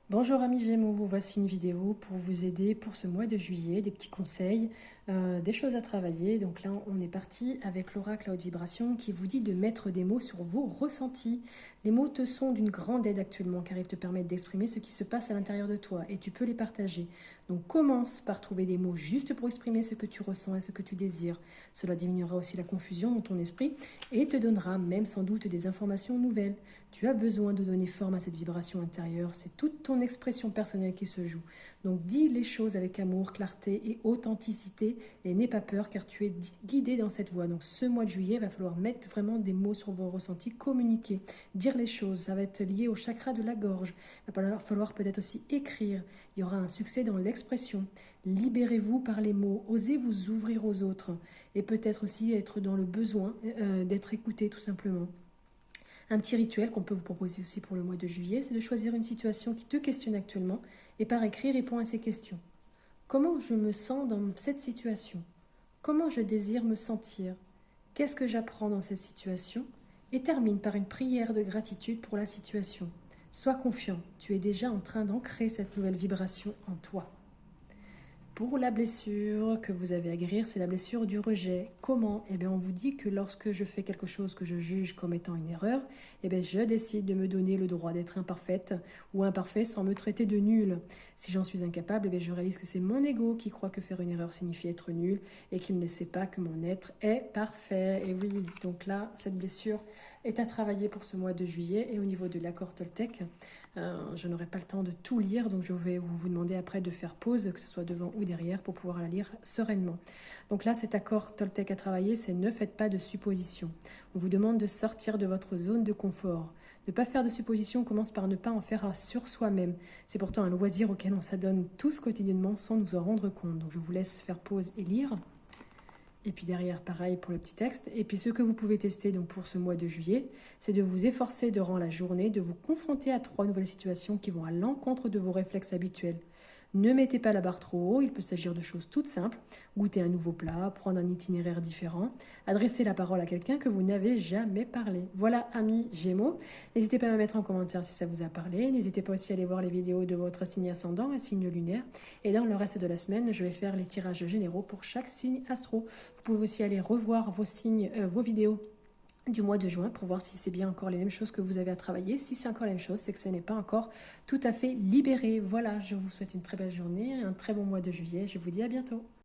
Bonjour amis Gémeaux, vous voici une vidéo pour vous aider pour ce mois de juillet, des petits conseils, des choses à travailler. Donc là, on est parti avec l'oracle à haute vibration qui vous dit de mettre des mots sur vos ressentis. Les mots te sont d'une grande aide actuellement car ils te permettent d'exprimer ce qui se passe à l'intérieur de toi et tu peux les partager. Donc commence par trouver des mots juste pour exprimer ce que tu ressens et ce que tu désires. Cela diminuera aussi la confusion dans ton esprit et te donnera même sans doute des informations nouvelles. Tu as besoin de donner forme à cette vibration intérieure, c'est toute ton expression personnelle qui se joue. Donc dis les choses avec amour, clarté et authenticité et n'aie pas peur car tu es guidé dans cette voie. Donc ce mois de juillet, il va falloir mettre vraiment des mots sur vos ressentis, communiquer, dire les choses. Ça va être lié au chakra de la gorge. Il va falloir peut-être aussi écrire. Il y aura un succès dans l'expression. Libérez-vous par les mots, osez vous ouvrir aux autres et peut-être aussi être dans le besoin d'être écouté tout simplement. Un petit rituel qu'on peut vous proposer aussi pour le mois de juillet, c'est de choisir une situation qui te questionne actuellement et par écrit répond à ces questions. Comment je me sens dans cette situation? Comment je désire me sentir? Qu'est-ce que j'apprends dans cette situation? Et termine par une prière de gratitude pour la situation. Sois confiant, tu es déjà en train d'ancrer cette nouvelle vibration en toi. Pour la blessure que vous avez à guérir, c'est la blessure du rejet. Comment? Eh bien, on vous dit que lorsque je fais quelque chose que je juge comme étant une erreur, eh bien, je décide de me donner le droit d'être imparfaite ou imparfait sans me traiter de nul. Si j'en suis incapable, eh bien, je réalise que c'est mon ego qui croit que faire une erreur signifie être nul et qu'il ne sait pas que mon être est parfait. Et oui, donc là, cette blessure est à travailler pour ce mois de juillet. Et au niveau de l'accord Toltec, je n'aurai pas le temps de tout lire, donc je vais vous demander après de faire pause, que ce soit devant ou derrière, pour pouvoir la lire sereinement. Donc là, cet accord Toltec à travailler, c'est ne faites pas de suppositions. On vous demande de sortir de votre zone de confort. Ne pas faire de suppositions commence par ne pas en faire sur soi-même. C'est pourtant un loisir auquel on s'adonne tous quotidiennement sans nous en rendre compte. Donc je vous laisse faire pause et lire. Et puis derrière, pareil pour le petit texte. Et puis ce que vous pouvez tester donc pour ce mois de juillet, c'est de vous efforcer durant la journée de vous confronter à 3 nouvelles situations qui vont à l'encontre de vos réflexes habituels. Ne mettez pas la barre trop haut, il peut s'agir de choses toutes simples, goûter un nouveau plat, prendre un itinéraire différent, adresser la parole à quelqu'un que vous n'avez jamais parlé. Voilà, amis Gémeaux, n'hésitez pas à me mettre en commentaire si ça vous a parlé, n'hésitez pas aussi à aller voir les vidéos de votre signe ascendant et signe lunaire, et dans le reste de la semaine, je vais faire les tirages généraux pour chaque signe astro. Vous pouvez aussi aller revoir vos signes, vos vidéos du mois de juin pour voir si c'est bien encore les mêmes choses que vous avez à travailler. Si c'est encore la même chose, c'est que ce n'est pas encore tout à fait libéré. Voilà, je vous souhaite une très belle journée, un très bon mois de juillet. Je vous dis à bientôt.